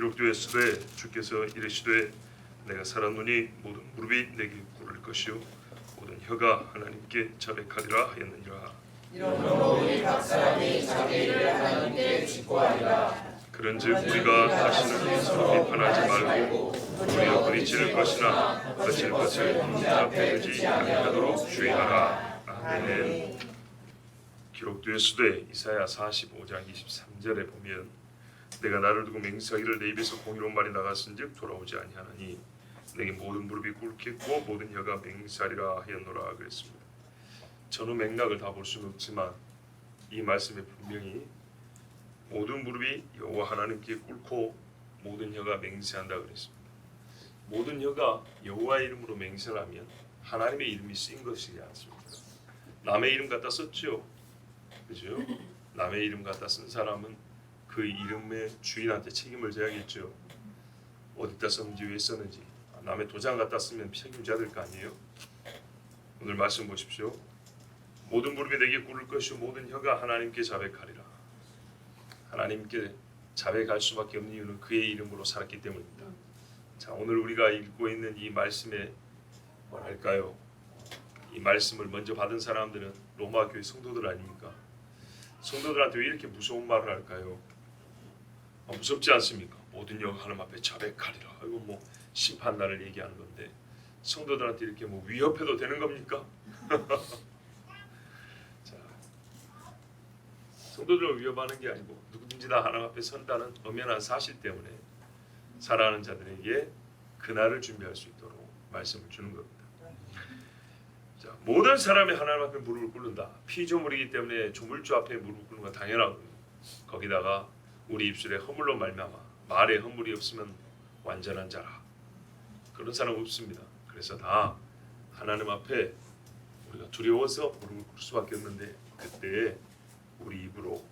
기록되었으되 주께서 이르시되 내가 살았노니 모든 무릎이 내게 꿇을 것이요 모든 혀가 하나님께 자백하리라 하였느니라. 이러므로 우리 각 사람이 자기 일을 하나님께 직고하리라. 그런즉 우리가 다시는 서로 비판하지 말고 우리가 부딪힐 것이나 거칠 것을 자 앞에 두지 아니하도록 주의하라. 아멘. 기록되었으되 이사야 45장 23절에 보면 내가 나를 두고 맹세하기를 내 입에서 공의로운 말이 나갔은즉 돌아오지 아니하나니 내게 모든 무릎이 꿇겠고 모든 혀가 맹세하리라 하였노라 그랬습니다. 전후 맥락을 다 볼 수는 없지만 이 말씀에 분명히 모든 무릎이 여호와 하나님께 꿇고 모든 혀가 맹세한다 그랬습니다. 모든 혀가 여호와의 이름으로 맹세를 하면 하나님의 이름이 쓰인 것이지 않습니까? 남의 이름 갖다 썼죠. 그죠? 남의 이름 갖다 쓴 사람은 그 이름의 주인한테 책임을 져야겠죠. 어디다 썼는지 왜 썼는지. 남의 도장 갖다 쓰면 책임져야 될 거 아니에요? 오늘 말씀 보십시오. 모든 무릎이 내게 꿇을 것이요 모든 혀가 하나님께 자백하리라. 하나님께 자백할 수밖에 없는 이유는 그의 이름으로 살았기 때문입니다. 자, 오늘 우리가 읽고 있는 이 말씀에 뭐랄까요? 이 말씀을 먼저 받은 사람들은 로마 교회 성도들 아닙니까? 성도들한테 왜 이렇게 무서운 말을 할까요? 무섭지 않습니까? 모든 혀가 하나님 앞에 자백하리라. 이거 뭐 심판날을 얘기하는 건데 성도들한테 이렇게 뭐 위협해도 되는 겁니까? 자, 성도들을 위협하는 게 아니고 누구든지 다 하나님 앞에 선다는 엄연한 사실 때문에 사랑하는 자들에게 그날을 준비할 수 있도록 말씀을 주는 겁니다. 자, 모든 사람이 하나님 앞에 무릎을 꿇는다. 피조물이기 때문에 조물주 앞에 무릎을 꿇는 건 당연하고요. 거기다가 우리 입술에 허물로 말미암아 말에 허물이 없으면 완전한 자라. 그런 사람 없습니다. 그래서 다 하나님 앞에 우리가 두려워서 무릎을 꿇을 수밖에 없는데 그때 우리 입으로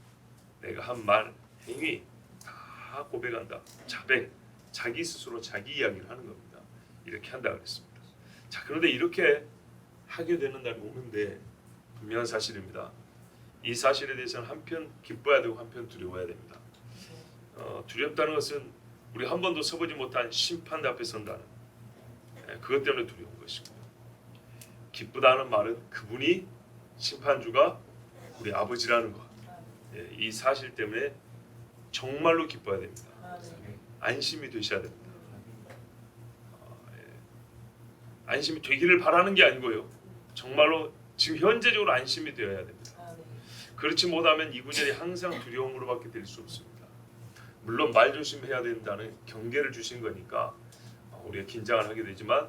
내가 한 말, 행위 다 고백한다. 자백, 자기 스스로 자기 이야기를 하는 겁니다. 이렇게 한다 그랬습니다. 자, 그런데 이렇게 하게 되는 날이 오는데 분명한 사실입니다. 이 사실에 대해서는 한편 기뻐해야 되고 한편 두려워해야 됩니다. 두렵다는 것은 우리 한 번도 서보지 못한 심판 앞에 선다는 그것 때문에 두려운 것이고요. 기쁘다는 말은 그분이 심판주가 우리 아버지라는 것, 이 사실 때문에 정말로 기뻐해야 됩니다. 안심이 되셔야 됩니다. 안심이 되기를 바라는 게 아니고요. 정말로 지금 현재적으로 안심이 되어야 됩니다. 그렇지 못하면 이 구절이 항상 두려움으로밖에 될 수 없습니다. 물론 말 조심해야 된다는 경계를 주신 거니까 우리가 긴장을 하게 되지만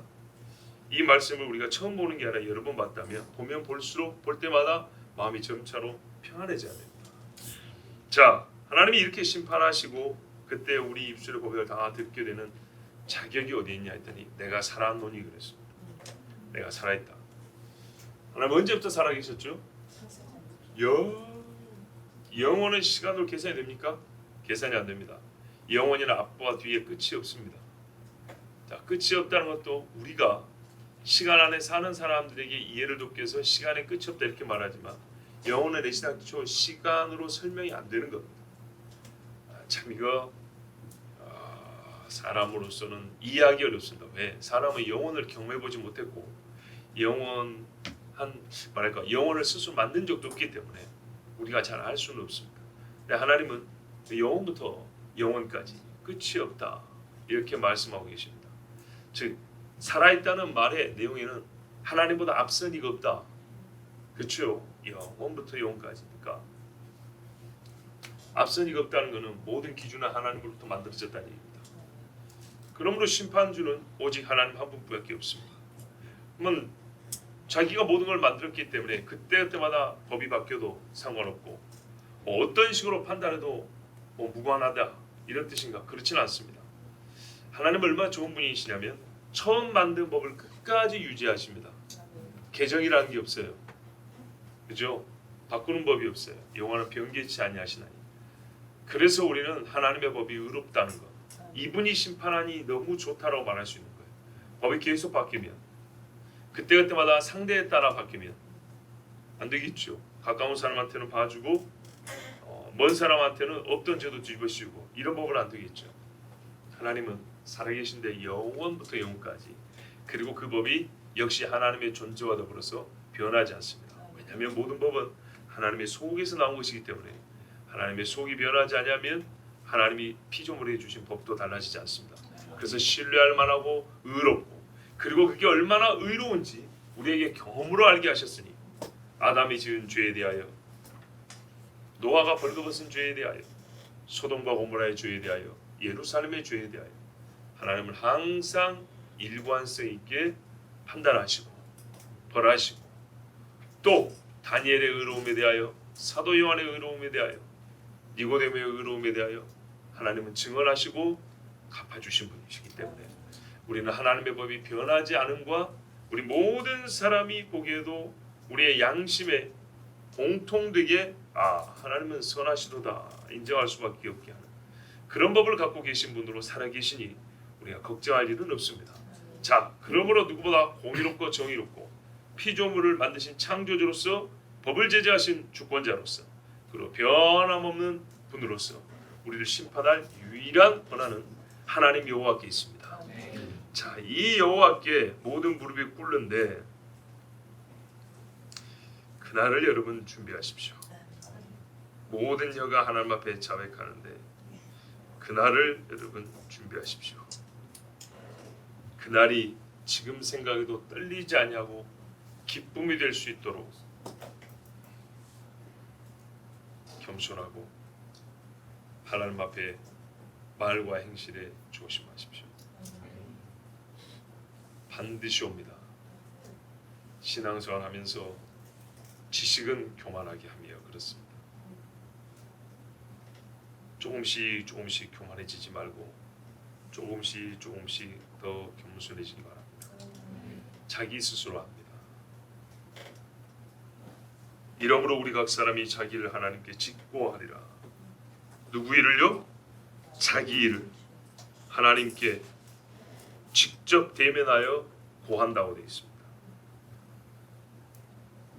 이 말씀을 우리가 처음 보는 게 아니라 여러 번 봤다면 보면 볼수록 볼 때마다 마음이 점차로 평안해져야 됩니다. 자, 하나님이 이렇게 심판하시고 그때 우리 입술의 고백을 다 듣게 되는 자격이 어디 있냐 했더니 내가 살았노니 그랬습니다. 내가 살아있다. 하나님 언제부터 살아계셨죠? 영원은 시간으로 계산이 됩니까? 계산이 안 됩니다. 영원이나 앞과 뒤에 끝이 없습니다. 자, 끝이 없다는 것도 우리가 시간 안에 사는 사람들에게 이해를 돕기 위해서 시간에 끝이 없다 이렇게 말하지만 영혼의 내신학초 시간으로 설명이 안 되는 겁니다. 참 이거 사람으로서는 이해하기 어렵습니다. 왜? 사람은 영혼을 경험해보지 못했고 영혼을 스스로 만든 적도 없기 때문에 우리가 잘 알 수는 없습니다. 근데 하나님은 영혼부터 영혼까지 끝이 없다 이렇게 말씀하고 계십니다. 즉 살아있다는 말의 내용에는 하나님보다 앞선 이가 없다. 그렇죠? 영혼부터 영혼까지니까 앞선 이가 없다는 것은 모든 기준은 하나님으로부터 만들어졌다는 얘기입니다. 그러므로 심판주는 오직 하나님 한 분밖에 없습니다. 그러면 자기가 모든 걸 만들었기 때문에 그때마다 법이 바뀌어도 상관없고 어떤 식으로 판단해도 무관하다 이런 뜻인가? 그렇지는 않습니다. 하나님은 얼마나 좋은 분이시냐면 처음 만든 법을 끝까지 유지하십니다. 개정이라는 게 없어요. 그죠? 바꾸는 법이 없어요. 여호와는 변개치 아니하시나니. 그래서 우리는 하나님의 법이 의롭다는 것, 이분이 심판하니 너무 좋다라고 말할 수 있는 거예요. 법이 계속 바뀌면 그때마다 상대에 따라 바뀌면 안 되겠죠. 가까운 사람한테는 봐주고 먼 사람한테는 없던 죄도 뒤집어씌우고 이런 법은 안 되겠죠. 하나님은 살아계신데 영원부터 영원까지, 그리고 그 법이 역시 하나님의 존재와 더불어서 변하지 않습니다. 왜냐하면 모든 법은 하나님의 속에서 나온 것이기 때문에 하나님의 속이 변하지 않으면 하나님이 피조물에 주신 법도 달라지지 않습니다. 그래서 신뢰할 만하고 의롭고, 그리고 그게 얼마나 의로운지 우리에게 경험으로 알게 하셨으니, 아담이 지은 죄에 대하여, 노아가 벌거벗은 죄에 대하여, 소돔과 고모라의 죄에 대하여, 예루살렘의 죄에 대하여 하나님은 항상 일관성 있게 판단하시고 벌하시고, 또 다니엘의 의로움에 대하여, 사도 요한의 의로움에 대하여, 니고데모의 의로움에 대하여 하나님은 증언하시고 갚아주신 분이시기 때문에 우리는 하나님의 법이 변하지 않음과 우리 모든 사람이 보기에도 우리의 양심에 공통되게 하나님은 선하시도다 인정할 수밖에 없게 하는 그런 법을 갖고 계신 분으로 살아계시니 우리가 걱정할 일은 없습니다. 자, 그러므로 누구보다 공의롭고 정의롭고 피조물을 만드신 창조주로서 법을 제정하신 주권자로서, 그리고 변함없는 분으로서 우리를 심판할 유일한 권한은 하나님 여호와께 있습니다. 자, 이 여호와께 모든 무릎이 꿇는데 그날을 여러분 준비하십시오. 모든 혀가 하나님 앞에 자백하는데 그날을 여러분 준비하십시오. 그날이 지금 생각해도 떨리지 아니하고 기쁨이 될 수 있도록 겸손하고 하나님 앞에 말과 행실에 조심하십시오. 반드시 옵니다. 신앙생활 하면서 지식은 교만하게 하며 그렇습니다. 조금씩 교만해지지 말고 조금씩 더 겸손해지기 바랍니다. 자기 스스로 합니다. 이러므로 우리 각 사람이 자기 일을 하나님께 짓고 하리라. 누구 일을요? 자기 일을 하나님께 직접 대면하여 고한다고 되어 있습니다.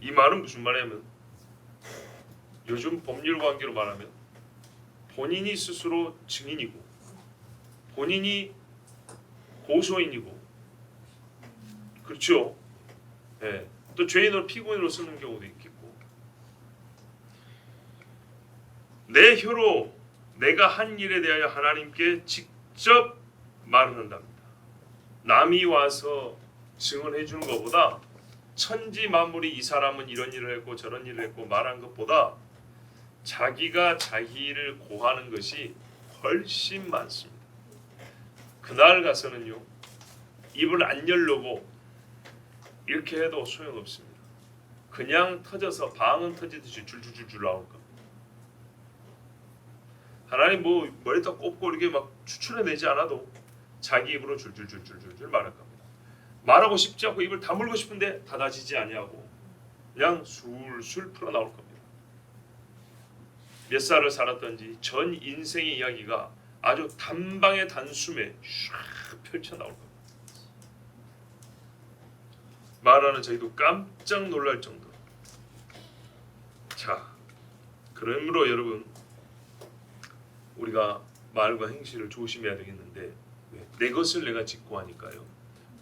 이 말은 무슨 말이냐면, 요즘 법률 관계로 말하면 본인이 스스로 증인이고 본인이 고소인이고, 그렇죠? 네. 또 죄인으로 피고인으로 쓰는 경우도 있겠고, 내 혀로 내가 한 일에 대하여 하나님께 직접 말을 한답니다. 남이 와서 증언해 주는 것보다, 천지 만물이 이 사람은 이런 일을 했고 저런 일을 했고 말한 것보다 자기가 자기 일을 고하는 것이 훨씬 많습니다. 그날 가서는요, 입을 안 열려고 이렇게 해도 소용없습니다. 그냥 터져서 방언 터지듯이 줄줄줄 나올 겁니다. 하나님 머리다 꼽고 이렇게 막 추출해내지 않아도 자기 입으로 줄줄줄 말할 겁니다. 말하고 싶지 않고 입을 다물고 싶은데 닫아지지 아니하고 그냥 술술 풀어 나올 겁니다. 몇 살을 살았던지 전 인생의 이야기가 아주 단방의 단숨에 쫙 펼쳐 나올 겁니다. 말하는 저희도 깜짝 놀랄 정도로. 자, 그러므로 여러분, 우리가 말과 행실을 조심해야 되겠는데, 내 것을 내가 짓고 하니까요.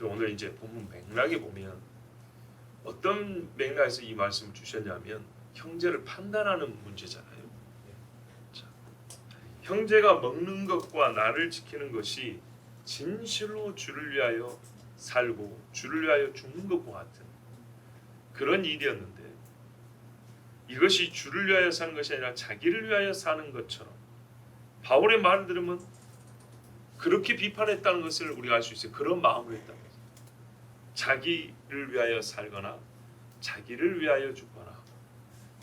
오늘 이제 본문 맥락에 보면 어떤 맥락에서 이 말씀을 주셨냐면, 형제를 판단하는 문제잖아요. 자, 형제가 먹는 것과 나를 지키는 것이 진실로 주를 위하여 살고 주를 위하여 죽는 것과 같은 그런 일이었는데, 이것이 주를 위하여 사는 것이 아니라 자기를 위하여 사는 것처럼 바울의 말을 들으면 그렇게 비판했다는 것을 우리가 알 수 있어요. 그런 마음으로 했다는 거죠. 자기를 위하여 살거나 자기를 위하여 죽거나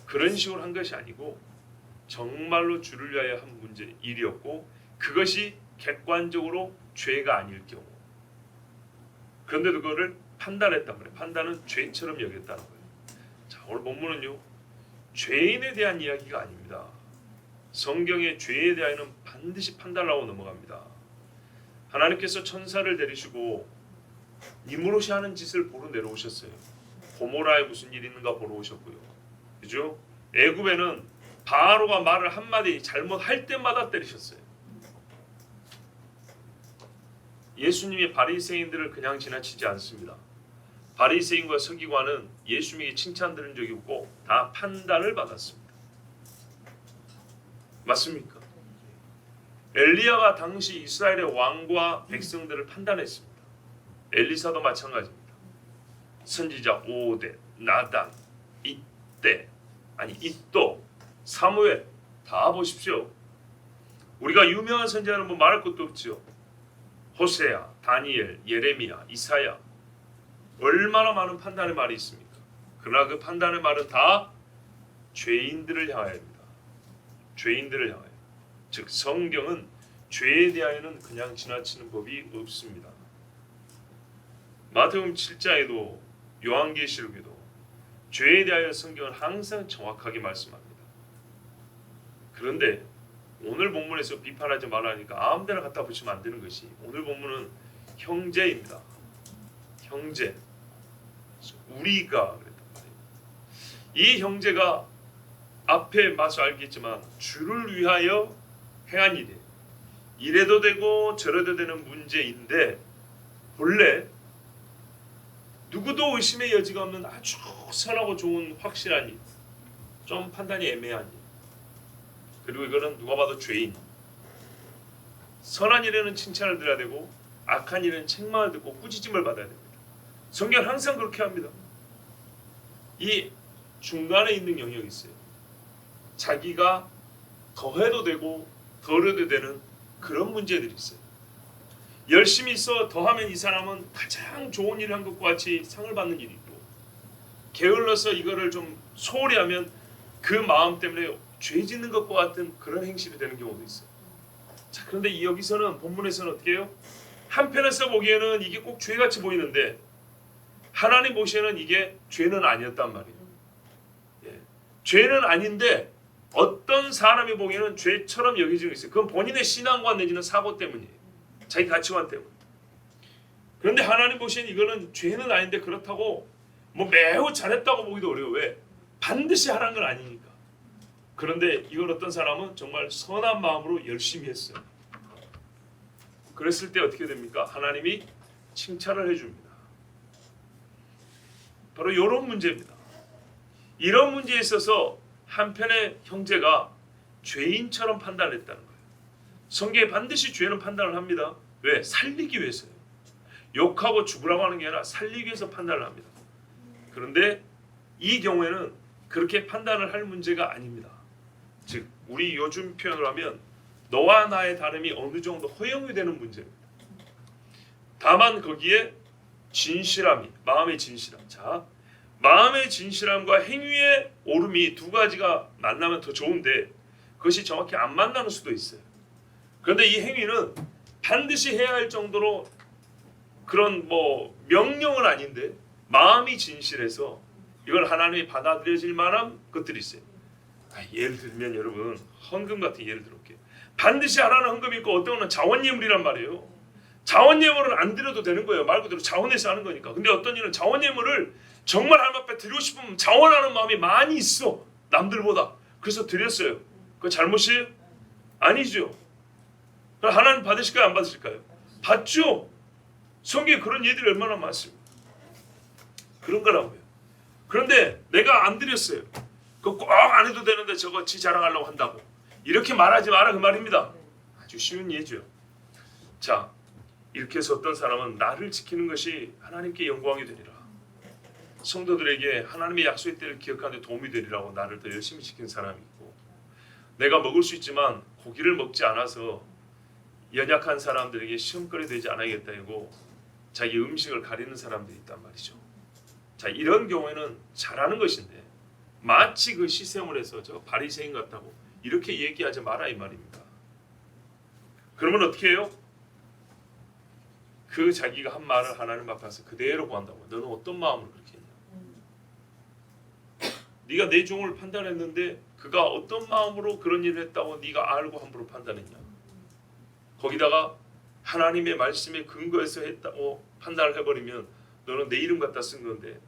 그런 식으로 한 것이 아니고 정말로 주를 위하여 한 문제 일이었고, 그것이 객관적으로 죄가 아닐 경우, 그런데도 그거를 판단했단 말이에요. 판단은 죄처럼 여겼다는 거예요. 자, 오늘 본문은요, 죄인에 대한 이야기가 아닙니다. 성경의 죄에 대하여는 반드시 판단을 하고 넘어갑니다. 하나님께서 천사를 데리시고 니무롯이 하는 짓을 보러 내려오셨어요. 고모라에 무슨 일이 있는가 보러 오셨고요. 그죠? 애굽에는 바로가 말을 한마디 잘못할 때마다 때리셨어요. 예수님이 바리새인들을 그냥 지나치지 않습니다. 바리새인과 서기관은 예수님에게 칭찬 들은 적이 없고 다 판단을 받았습니다. 맞습니까? 엘리야가 당시 이스라엘의 왕과 백성들을 판단했습니다. 엘리사도 마찬가지입니다. 선지자 오뎃, 나단, 이또, 사무엘 다 보십시오. 우리가 유명한 선지자는 뭐 말할 것도 없죠. 호세아, 다니엘, 예레미야, 이사야 얼마나 많은 판단의 말이 있습니까? 그러나 그 판단의 말은 다 죄인들을 향하여입니다. 죄인들을 향하여. 즉 성경은 죄에 대하여는 그냥 지나치는 법이 없습니다. 마태복음 7장에도 요한계시록에도 죄에 대하여 성경은 항상 정확하게 말씀합니다. 그런데 오늘 본문에서 비판하지 말라니까 아무데나 갖다 붙이면 안 되는 것이, 오늘 본문은 형제입니다. 형제. 우리가 그랬단 말이에요. 이 형제가 앞에 봐서 알겠지만 주를 위하여 행한 일이에요. 이래도 되고 저래도 되는 문제인데 본래 누구도 의심의 여지가 없는 아주 선하고 좋은 확실한 일, 좀 판단이 애매한 일, 그리고 이거는 누가 봐도 죄인. 선한 일에는 칭찬을 드려야 되고 악한 일에는 책망을 듣고 꾸짖음을 받아야 됩니다. 성경은 항상 그렇게 합니다. 이 중간에 있는 영역이 있어요. 자기가 더해도 되고 덜해도 되는 그런 문제들이 있어요. 열심히 있어 더하면 이 사람은 가장 좋은 일을 한 것과 같이 상을 받는 일이 있고, 게을러서 이거를 좀 소홀히 하면 그 마음 때문에 죄 짓는 것과 같은 그런 행실이 되는 경우도 있어요. 자, 그런데 여기서는 본문에서는 어떻게 해요? 한편에서 보기에는 이게 꼭 죄같이 보이는데 하나님 보시에는 이게 죄는 아니었단 말이에요. 예. 죄는 아닌데 어떤 사람이 보기에는 죄처럼 여겨지고 있어요. 그건 본인의 신앙관 내지는 사고 때문이에요. 자기 가치관 때문에. 그런데 하나님 보시엔 이거는 죄는 아닌데 그렇다고 뭐 매우 잘했다고 보기도 어려워. 왜? 반드시 하라는 건 아니니까. 그런데 이걸 어떤 사람은 정말 선한 마음으로 열심히 했어요. 그랬을 때 어떻게 됩니까? 하나님이 칭찬을 해줍니다. 바로 이런 문제입니다. 이런 문제에 있어서 한편의 형제가 죄인처럼 판단했다는 거예요. 성경에 반드시 죄는 판단을 합니다. 왜? 살리기 위해서요. 욕하고 죽으라고 하는 게 아니라 살리기 위해서 판단을 합니다. 그런데 이 경우에는 그렇게 판단을 할 문제가 아닙니다. 즉 우리 요즘 표현으로 하면 너와 나의 다름이 어느 정도 허용이 되는 문제입니다. 다만 거기에 진실함이, 마음의 진실함. 자, 마음의 진실함과 행위의 오름이 두 가지가 만나면 더 좋은데 그것이 정확히 안 만나는 수도 있어요. 그런데 이 행위는 반드시 해야 할 정도로 그런 뭐 명령은 아닌데 마음이 진실해서 이걸 하나님이 받아들여질 만한 것들이 있어요. 예를 들면 여러분 헌금 같은 예를 들어볼게요. 반드시 하라는 헌금이 있고 어떤 거는 자원예물이란 말이에요. 자원예물은 안 드려도 되는 거예요. 말 그대로 자원해서 하는 거니까. 근데 어떤 일은 자원예물을 정말 하나님 앞에 드리고 싶으면 자원하는 마음이 많이 있어. 남들보다. 그래서 드렸어요. 그거 잘못이에요? 아니죠. 그럼 하나님 받으실까요? 안 받으실까요? 받죠. 성경에 그런 예들이 얼마나 많습니다. 그런 거라고요. 그런데 내가 안 드렸어요. 그거 꼭 안 해도 되는데 저거 지 자랑하려고 한다고. 이렇게 말하지 마라 그 말입니다. 아주 쉬운 예죠. 자, 이렇게 해서 어떤 사람은 나를 지키는 것이 하나님께 영광이 되리라. 성도들에게 하나님의 약속의 때를 기억하는 데 도움이 되리라고 나를 더 열심히 지키는 사람이 있고, 내가 먹을 수 있지만 고기를 먹지 않아서 연약한 사람들에게 시험거리 되지 않아야겠다고 자기 음식을 가리는 사람들이 있단 말이죠. 자, 이런 경우에는 잘하는 것인데 마치 그 시샘을 해서 저 바리새인 같다고 이렇게 얘기하지 마라 이 말입니다. 그러면 어떻게 해요? 그 자기가 한 말을 하나님 앞에서 그대로 구한다고. 너는 어떤 마음으로 그렇게 했냐? 네가 내 종을 판단했는데 그가 어떤 마음으로 그런 일을 했다고 네가 알고 함부로 판단했냐? 거기다가 하나님의 말씀에 근거해서 했다고 판단을 해버리면 너는 내 이름 갖다 쓴 건데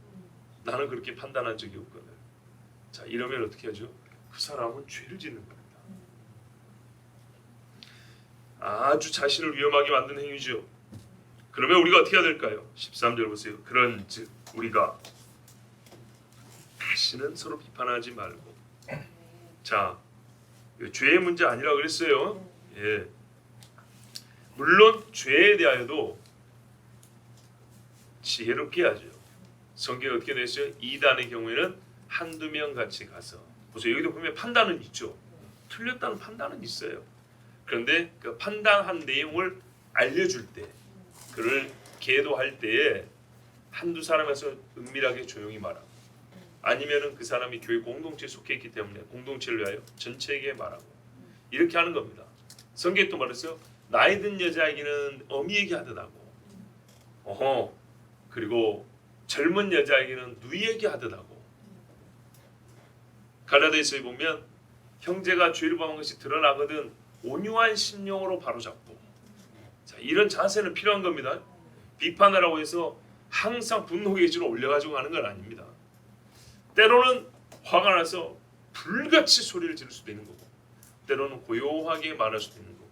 나는 그렇게 판단한 적이 없거든. 자, 이러면 어떻게 하죠? 그 사람은 죄를 짓는 겁니다. 아주 자신을 위험하게 만드는 행위죠. 그러면 우리가 어떻게 해야 될까요? 13절 보세요. 그런즉 우리가 다시는 서로 비판하지 말고. 자, 죄의 문제 아니라 그랬어요. 예. 물론 죄에 대하여도 지혜롭게 하죠. 성경이 어떻게 되었어요? 이단의 경우에는 한두 명 같이 가서 보세요. 여기도 보면 판단은 있죠. 틀렸다는 판단은 있어요. 그런데 그 판단한 내용을 알려줄 때, 그를 계도할 때에 한두 사람에서 은밀하게 조용히 말하고, 아니면은 그 사람이 교회 공동체에 속해 있기 때문에 공동체를 위하여 전체에게 말하고, 이렇게 하는 겁니다. 성경에 또 말했어요. 나이 든 여자에게는 어미에게 하듯하고, 그리고 젊은 여자에게는 누이에게 하듯하고. 갈라디아서에 보면 형제가 죄를 범한 것이 드러나거든 온유한 심령으로 바로잡고. 자, 이런 자세는 필요한 겁니다. 비판하라고 해서 항상 분노 기준을 올려가지고 가는 건 아닙니다. 때로는 화가 나서 불같이 소리를 지를 수도 있는 거고, 때로는 고요하게 말할 수도 있는 거고,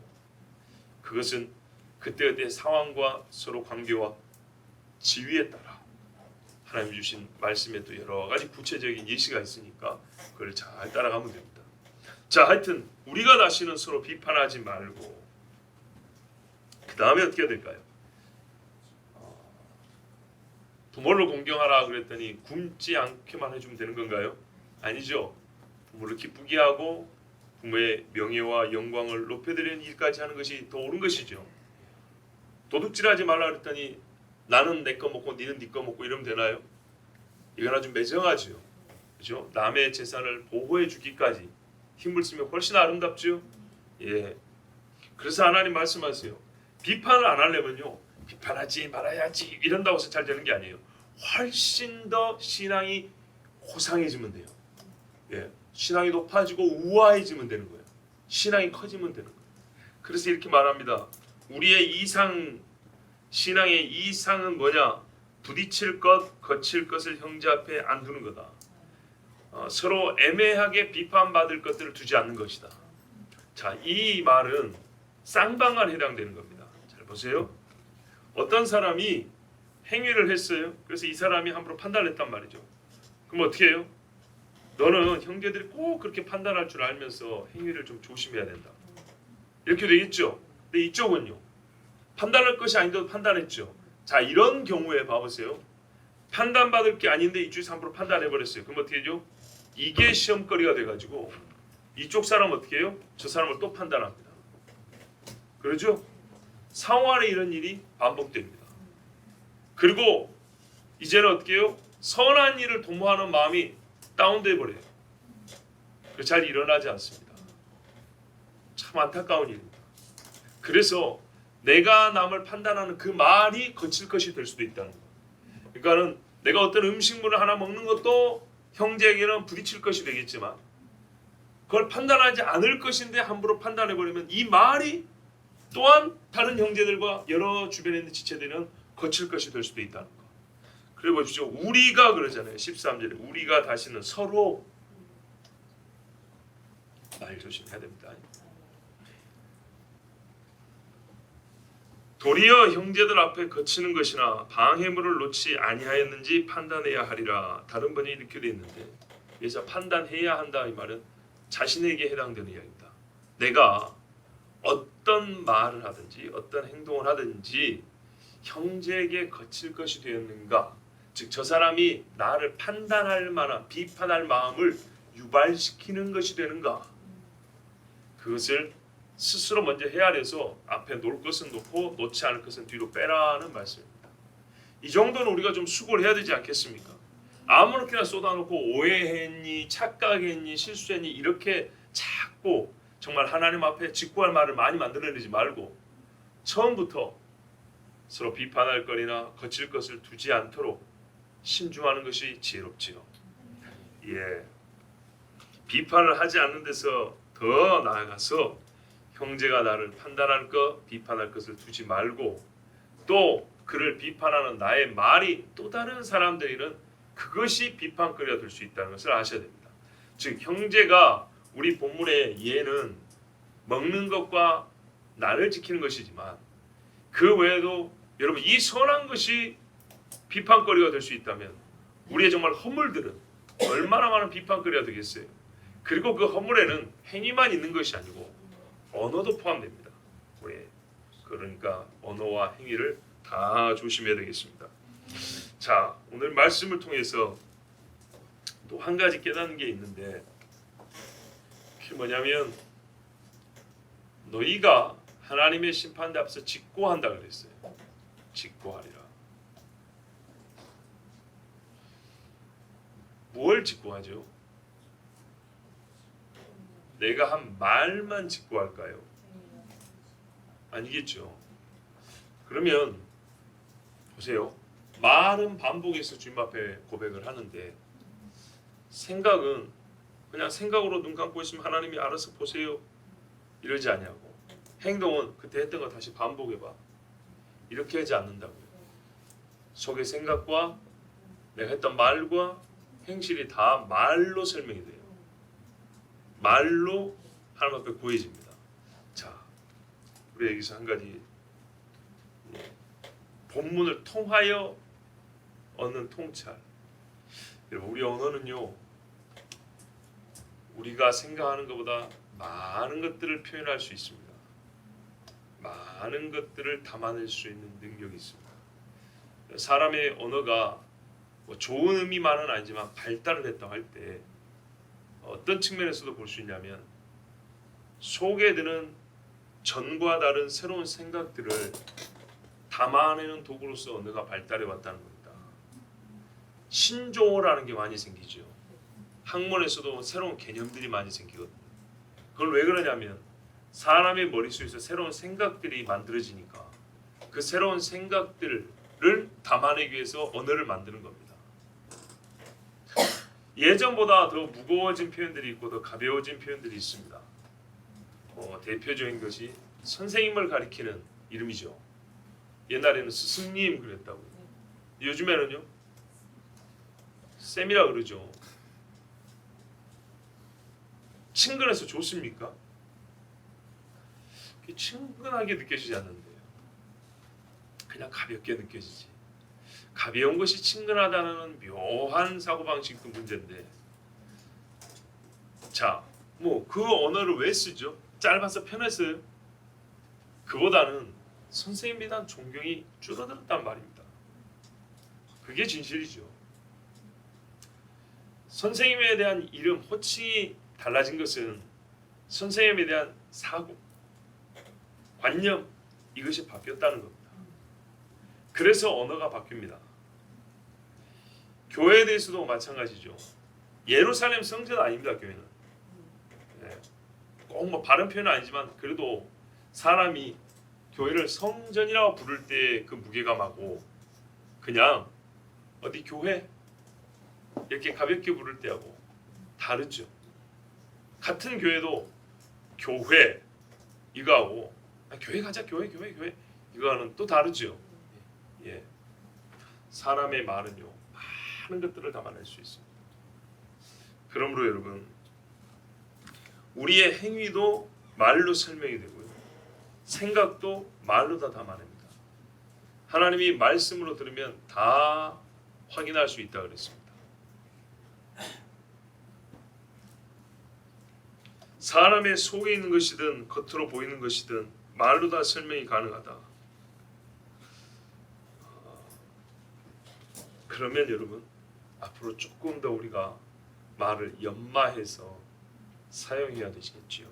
그것은 그때그때 상황과 서로 관계와 지위에 따라 하나님 주신 말씀에 또 여러 가지 구체적인 예시가 있으니까 그걸 잘 따라가면 됩니다. 자, 하여튼 우리가 다시는 서로 비판하지 말고, 그 다음에 어떻게 해야 될까요? 부모를 공경하라 그랬더니 굶지 않게만 해주면 되는 건가요? 아니죠. 부모를 기쁘게 하고 부모의 명예와 영광을 높여드리는 일까지 하는 것이 더 옳은 것이죠. 도둑질하지 말라 그랬더니 나는 내 거 먹고 니는 네 거 먹고 이러면 되나요? 이건 아주 매정하죠. 그렇죠? 남의 재산을 보호해 주기까지 힘을 쓰면 훨씬 아름답죠. 예. 그래서 하나님 말씀하세요. 비판을 안 하려면요, 비판하지 말아야지 이런다고 해서 잘 되는 게 아니에요. 훨씬 더 신앙이 고상해지면 돼요. 예. 신앙이 높아지고 우아해지면 되는 거예요. 신앙이 커지면 되는 거예요. 그래서 이렇게 말합니다. 우리의 이상, 신앙의 이상은 뭐냐? 부딪힐 것, 거칠 것을 형제 앞에 안 두는 거다. 서로 애매하게 비판받을 것들을 두지 않는 것이다. 자, 이 말은 쌍방에 해당되는 겁니다. 잘 보세요. 어떤 사람이 행위를 했어요. 그래서 이 사람이 함부로 판단했단 말이죠. 그럼 어떻게 해요? 너는 형제들이 꼭 그렇게 판단할 줄 알면서 행위를 좀 조심해야 된다. 이렇게 되겠죠. 근데 이쪽은요, 판단할 것이 아닌데도 판단했죠. 자, 이런 경우에 봐보세요. 판단받을 게 아닌데 이쪽에서 함부로 판단해버렸어요. 그럼 어떻게 되죠? 이게 시험거리가 돼가지고 이쪽 사람 어떻게 해요? 저 사람을 또 판단합니다. 그러죠? 상호 안에 이런 일이 반복됩니다. 그리고 이제는 어떻게 해요? 선한 일을 도모하는 마음이 다운돼 버려요. 잘 일어나지 않습니다. 참 안타까운 일입니다. 그래서 내가 남을 판단하는 그 말이 거칠 것이 될 수도 있다는 거예요. 그러니까는 내가 어떤 음식물을 하나 먹는 것도 형제에게는 부딪힐 것이 되겠지만, 그걸 판단하지 않을 것인데 함부로 판단해버리면 이 말이 또한 다른 형제들과 여러 주변에 있는 지체들은 거칠 것이 될 수도 있다는 거. 그래 보십시오. 우리가 그러잖아요. 13절에 우리가 다시는 서로 말 조심해야 됩니다. 도리어 형제들 앞에 거치는 것이나 방해물을 놓지 아니하였는지 판단해야 하리라. 다른 번역이 이렇게 되어 있는데, 그래서 판단해야 한다 이 말은 자신에게 해당되는 이야기입니다. 내가 어떤 말을 하든지 어떤 행동을 하든지 형제에게 거칠 것이 되었는가, 즉 저 사람이 나를 판단할 만한 비판할 마음을 유발시키는 것이 되는가, 그것을 스스로 먼저 헤아려서 앞에 놓을 것은 놓고 놓지 않을 것은 뒤로 빼라는 말씀입니다. 이 정도는 우리가 좀 수고를 해야 되지 않겠습니까? 아무렇게나 쏟아놓고 오해했니, 착각했니, 실수했니 이렇게 자꾸 정말 하나님 앞에 직구할 말을 많이 만들어내지 말고 처음부터 서로 비판할 거리나 거칠 것을 두지 않도록 신중하는 것이 지혜롭지요. 예, 비판을 하지 않는 데서 더 나아가서 형제가 나를 판단할 것, 비판할 것을 두지 말고, 또 그를 비판하는 나의 말이 또 다른 사람들에게는 그것이 비판거리가 될 수 있다는 것을 아셔야 됩니다. 즉 형제가 우리 본문의 예는 먹는 것과 나를 지키는 것이지만 그 외에도 여러분 이 선한 것이 비판거리가 될 수 있다면 우리의 정말 허물들은 얼마나 많은 비판거리가 되겠어요. 그리고 그 허물에는 행위만 있는 것이 아니고 언어도 포함됩니다. 우리 그러니까 언어와 행위를 다 조심해야 되겠습니다. 자, 오늘 말씀을 통해서 또 한 가지 깨닫는 게 있는데 그게 뭐냐면 너희가 하나님의 심판대 앞에서 직고한다 그랬어요. 직고하리라. 뭘 직고하죠? 내가 한 말만 직고할까요? 아니겠죠. 그러면 보세요. 말은 반복해서 주님 앞에 고백을 하는데 생각은 그냥 생각으로 눈 감고 있으면 하나님이 알아서 보세요 이러지 아니하고 행동은 그때 했던 거 다시 반복해봐 이렇게 하지 않는다고요. 속의 생각과 내가 했던 말과 행실이 다 말로 설명이 돼요. 말로 하나님 앞에 구해집니다. 자, 우리 여기서 한 가지 본문을 통하여 얻는 통찰. 여러분 우리 언어는요 우리가 생각하는 것보다 많은 것들을 표현할 수 있습니다. 많은 것들을 담아낼 수 있는 능력이 있습니다. 사람의 언어가 뭐 좋은 의미만은 아니지만 발달을 했다고 할 때 어떤 측면에서도 볼 수 있냐면 속에 드는 전과 다른 새로운 생각들을 담아내는 도구로서 언어가 발달해 왔다는 겁니다. 신조어라는 게 많이 생기죠. 학문에서도 새로운 개념들이 많이 생기거든요. 그걸 왜 그러냐면 사람의 머릿속에서 새로운 생각들이 만들어지니까 그 새로운 생각들을 담아내기 위해서 언어를 만드는 겁니다. 예전보다 더 무거워진 표현들이 있고 더 가벼워진 표현들이 있습니다. 대표적인 것이 선생님을 가리키는 이름이죠. 옛날에는 스승님 그랬다고요. 요즘에는요 쌤이라 그러죠. 친근해서 좋습니까? 친근하게 느껴지지 않는데요. 그냥 가볍게 느껴지지. 가벼운 것이 친근하다는 묘한 사고방식도 문제인데 자, 뭐 그 언어를 왜 쓰죠? 짧아서 편했어요? 그보다는 선생님에 대한 존경이 줄어들었단 말입니다. 그게 진실이죠. 선생님에 대한 이름, 호칭이 달라진 것은 선생님에 대한 사고, 관념 이것이 바뀌었다는 겁니다. 그래서 언어가 바뀝니다. 교회에 대해서도 마찬가지죠. 예루살렘 성전 아닙니다. 교회는 꼭 뭐 바른 표현은 아니지만 그래도 사람이 교회를 성전이라고 부를 때 그 무게감하고 그냥 어디 교회 이렇게 가볍게 부를 때하고 다르죠. 같은 교회도 교회 이거하고 교회 가자 교회 이거는 또 다르죠. 예, 사람의 말은요 많은 것들을 담아낼 수 있습니다. 그러므로 여러분 우리의 행위도 말로 설명이 되고요. 생각도 말로 다 담아냅니다. 하나님이 말씀으로 들으면 다 확인할 수 있다 그랬습니다. 사람의 속에 있는 것이든 겉으로 보이는 것이든 말로 다 설명이 가능하다. 그러면 여러분 앞으로 조금 더 우리가 말을 연마해서 사용해야 되시겠지요.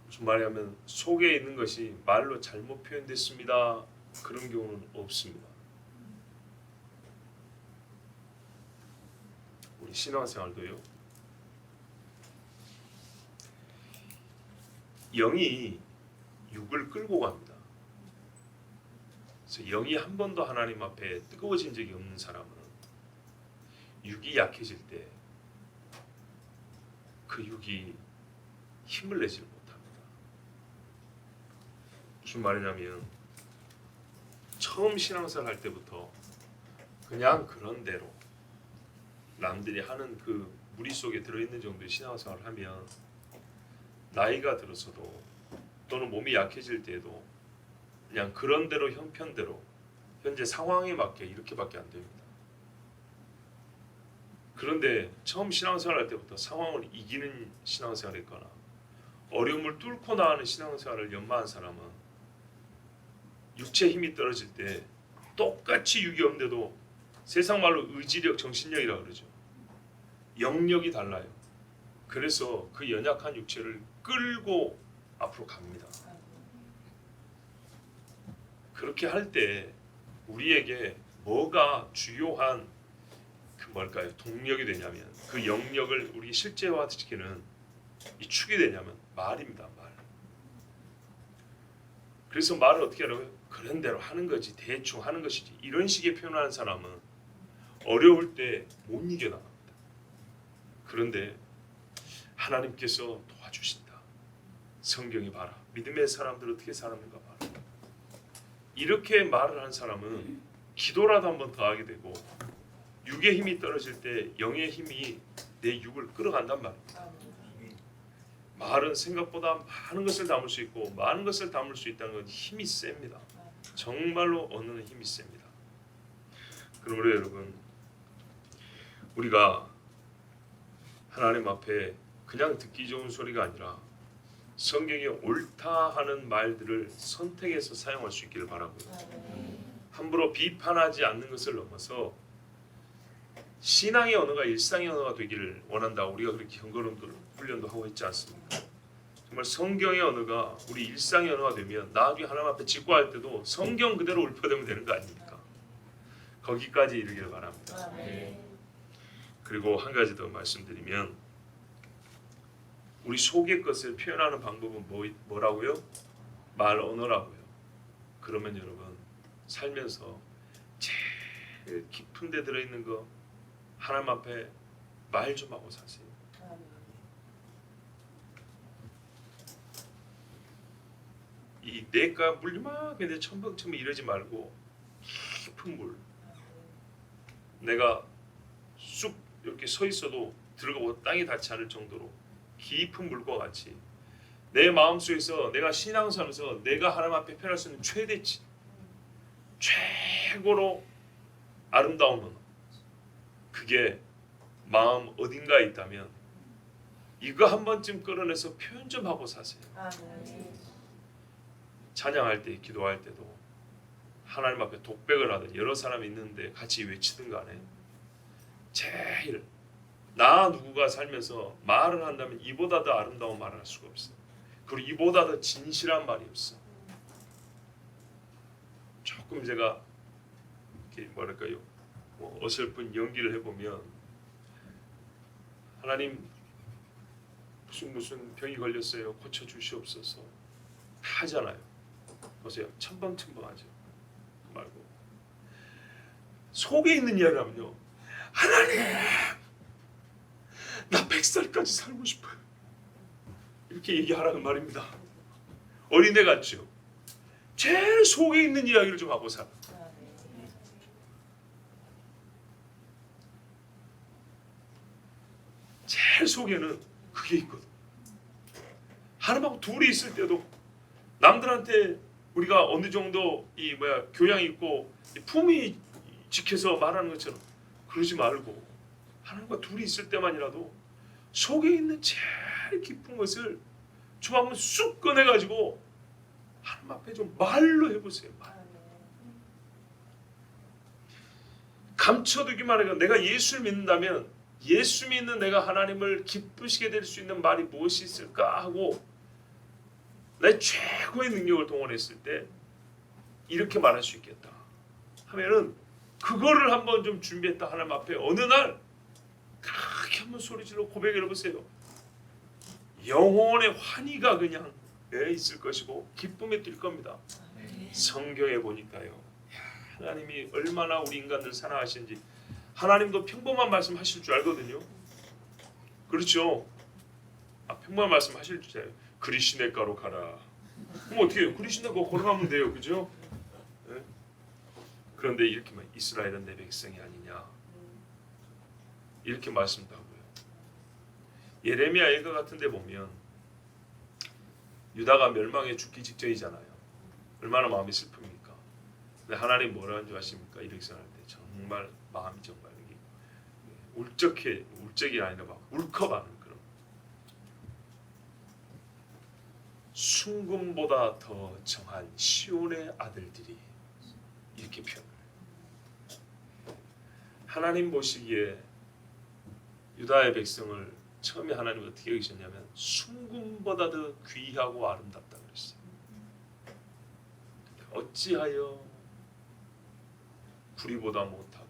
무슨 말이냐면 속에 있는 것이 말로 잘못 표현됐습니다. 그런 경우는 없습니다. 우리 신앙생활도요. 영이 육을 끌고 갑니다. 그래서 영이 한 번도 하나님 앞에 뜨거워진 적이 없는 사람은 육이 약해질 때 그 육이 힘을 내지 못합니다. 무슨 말이냐면 처음 신앙생활 할 때부터 그냥 그런 대로 남들이 하는 그 무리 속에 들어있는 정도의 신앙생활을 하면 나이가 들어서도 또는 몸이 약해질 때에도 그냥 그런 대로 형편대로 현재 상황에 맞게 이렇게밖에 안 됩니다. 그런데 처음 신앙생활 할 때부터 상황을 이기는 신앙생활을 했거나 어려움을 뚫고 나가는 신앙생활을 연마한 사람은 육체 힘이 떨어질 때 똑같이 육이 없는데도 세상 말로 의지력, 정신력이라고 그러죠. 영역이 달라요. 그래서 그 연약한 육체를 끌고 앞으로 갑니다. 그렇게 할 때 우리에게 뭐가 주요한 그 뭘까요? 동력이 되냐면 그 영역을 우리 실제화시키는 이 축이 되냐면 말입니다. 말. 그래서 말을 어떻게 하라고요? 그런 대로 하는 거지, 대충 하는 것이지, 이런 식의 표현하는 사람은 어려울 때 못 이겨나갑니다. 그런데 하나님께서 도와주신다. 성경이 봐라. 믿음의 사람들 어떻게 살았는가 봐라. 이렇게 말을 한 사람은 기도라도 한번 더 하게 되고 육의 힘이 떨어질 때 영의 힘이 내 육을 끌어간단 말입니다. 말은 생각보다 많은 것을 담을 수 있고 많은 것을 담을 수 있다는 건 힘이 셉니다. 정말로 언어는 힘이 셉니다. 그러므로 여러분, 우리가 하나님 앞에 그냥 듣기 좋은 소리가 아니라 성경에 옳다 하는 말들을 선택해서 사용할 수 있기를 바라고요. 함부로 비판하지 않는 것을 넘어서 신앙의 언어가 일상의 언어가 되기를 원한다. 우리가 그렇게 훈련도 하고 있지 않습니까? 정말 성경의 언어가 우리 일상의 언어가 되면 나중에 하나님 앞에 직구할 때도 성경 그대로 읊어대면 되는 거 아닙니까? 거기까지 이르기를 바랍니다. 그리고 한 가지 더 말씀드리면 우리 속의 것을 표현하는 방법은 뭐라고요? 말 언어라고요. 그러면 여러분 살면서 제일 깊은 데 들어있는 거 하나님 앞에 말 좀 하고 사세요. 이 내가 물 이만한데 첨벙첨벙 이러지 말고 깊은 물. 내가 쑥 이렇게 서 있어도 들어가고 땅에 닿지 않을 정도로 깊은 물과 같이 내 마음속에서 내가 신앙생활에서 내가 하나님 앞에 표현할 수 있는 최대치 최고로 아름다운 언어, 그게 마음 어딘가에 있다면 이거 한 번쯤 끌어내서 표현 좀 하고 사세요. 찬양할 때, 기도할 때도 하나님 앞에 독백을 하든 여러 사람이 있는데 같이 외치든 간에 제일 나 누구가 살면서 말을 한다면 이보다 더 아름다운 말을 할 수가 없어. 그리고 이보다 더 진실한 말이 없어. 조금 제가 이렇게 뭐랄까요, 어설픈 연기를 해보면 하나님 무슨 병이 걸렸어요, 고쳐주시옵소서 하잖아요. 보세요, 첨벙첨벙하죠. 그 말고 속에 있는 이야기라면요, 하나님 나 100살까지 살고 싶어요, 이렇게 얘기하라는 말입니다. 어린애 같죠? 제일 속에 있는 이야기를 좀 하고 살아. 제일 속에는 그게 있거든. 하나님하고 둘이 있을 때도 남들한테 우리가 어느 정도 교양이 있고 품위 지켜서 말하는 것처럼 그러지 말고 하나님과 둘이 있을 때만이라도 속에 있는 제일 깊은 것을 좀 한번 쑥 꺼내가지고 하나님 앞에 좀 말로 해보세요. 말. 감춰두기만 해도 내가 예수를 믿는다면 예수 믿는 내가 하나님을 기쁘시게 될 수 있는 말이 무엇이 있을까 하고 내 최고의 능력을 동원했을 때 이렇게 말할 수 있겠다 하면은 그거를 한번 좀 준비했다. 하나님 앞에 어느 날 크게 한번 소리질러 고백을 해보세요. 영혼의 환희가 그냥 있을 것이고 기쁨에 뛸 겁니다. 성경에 보니까요, 하나님이 얼마나 우리 인간들 사랑하시는지. 하나님도 평범한 말씀 하실 줄 알거든요. 그렇죠? 평범한 말씀 하실 줄 알아요. 그리 시냇가로 가라. 그럼 어떻게 해요? 그리 시냇가 걸어가면 돼요. 그죠? 네? 그런데 이렇게 이스라엘은 내 백성이 아니냐 이렇게 말씀도 하고요. 예레미야 예가 같은 데 보면 유다가 멸망에 죽기 직전이잖아요. 얼마나 마음이 슬픕니까? 근데 하나님 뭐라 하는 줄 아십니까? 이 백성할 때 정말 마음이 정말 울적이 아니라 막 울컥하는 그런 순금보다 더 정한 시온의 아들들이 이렇게 표현을 하나님 보시기에 유다의 백성을 처음에 하나님 어떻게 여기셨냐면 순금보다 더 귀하고 아름답다 그랬어요. 어찌하여 구리보다 못하고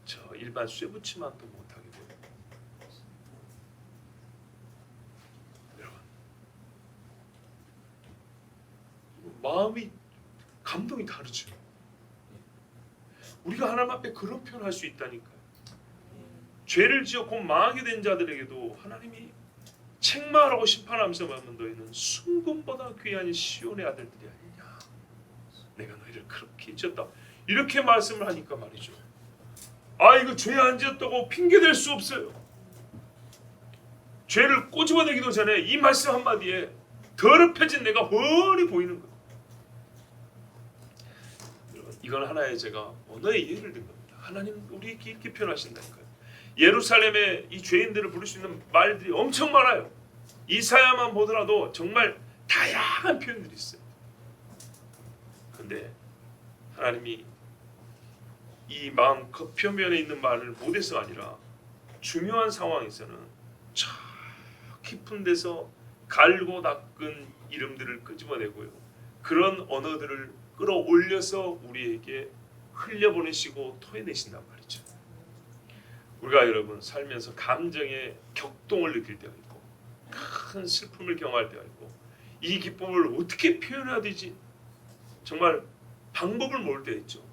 저 일반 쇠붙이만도 못하게 되고 여러분 마음이 감동이 다르죠. 우리가 하나님 앞에 그런 표현할 수 있다니까요. 죄를 지어 곧 망하게 된 자들에게도 하나님이 책망하라고 심판하면서 말하는 너희는 순금보다 귀한 시온의 아들들이 아니냐. 내가 너희를 그렇게 잊었다. 이렇게 말씀을 하니까 말이죠. 아 이거 죄 안 지었다고 핑계댈 수 없어요. 죄를 꼬집어내기도 전에 이 말씀 한마디에 더럽혀진 내가 훤히 보이는 거예요. 이건 하나의 제가 언어의 예를 든 겁니다. 하나님 우리에게 이렇게 표현하신다니까요. 예루살렘의 이 죄인들을 부를 수 있는 말들이 엄청 많아요. 이사야만 보더라도 정말 다양한 표현들이 있어요. 근데 하나님이 이 마음 겉표면에 있는 말을 못해서 아니라 중요한 상황에서는 저 깊은 데서 갈고 닦은 이름들을 끄집어내고요. 그런 언어들을 끌어올려서 우리에게 흘려보내시고 토해내신단 말이죠. 우리가 여러분 살면서 감정의 격동을 느낄 때가 있고 큰 슬픔을 경험할 때가 있고 이 기쁨을 어떻게 표현해야 되지? 정말 방법을 모를 때 있죠.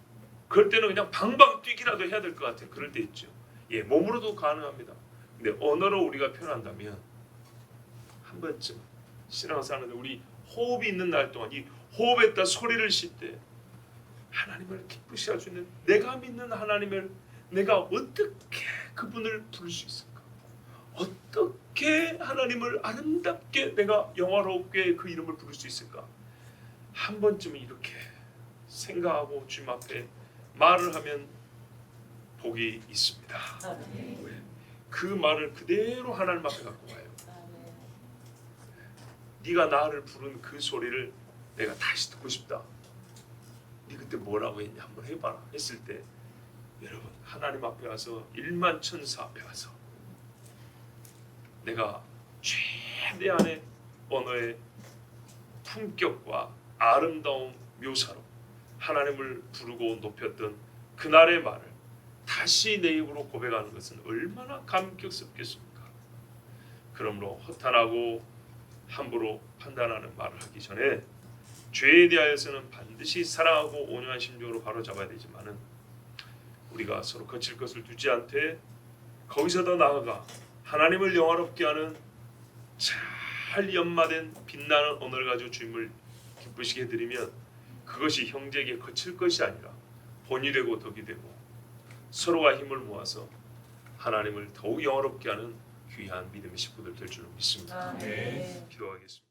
그럴 때는 그냥 방방 뛰기라도 해야 될 것 같은 그럴 때 있죠. 예, 몸으로도 가능합니다. 근데 언어로 우리가 표현한다면 한 번쯤 신앙생활 하는데 우리 호흡이 있는 날 동안 이 호흡에다 소리를 쉴 때 하나님을 기쁘시게 할 수 있는 내가 믿는 하나님을 내가 어떻게 그분을 부를 수 있을까? 어떻게 하나님을 아름답게 내가 영화롭게 그 이름을 부를 수 있을까? 한 번쯤은 이렇게 생각하고 주님 앞에 말을 하면 복이 있습니다. 왜? 그 말을 그대로 하나님 앞에 갖고 가요. 네가 나를 부른 그 소리를 내가 다시 듣고 싶다. 네 그때 뭐라고 했냐 한번 해봐라 했을 때 여러분 하나님 앞에 와서 1만 천사 앞에 와서 내가 최대한의 언어의 품격과 아름다운 묘사로 하나님을 부르고 높였던 그날의 말을 다시 내 입으로 고백하는 것은 얼마나 감격스럽겠습니까? 그러므로 허탄하고 함부로 판단하는 말을 하기 전에 죄에 대하여서는 반드시 사랑하고 온유한 심정으로 바로잡아야 되지만은 우리가 서로 거칠 것을 두지 않되 거기서 더 나아가 하나님을 영화롭게 하는 잘 연마된 빛나는 언어를 가지고 주님을 기쁘시게 해드리면 그것이 형제에게 거칠 것이 아니라 본이 되고 덕이 되고 서로가 힘을 모아서 하나님을 더욱 영화롭게 하는 귀한 믿음의 식구들 될 줄로 믿습니다. 아멘. 기도하겠습니다.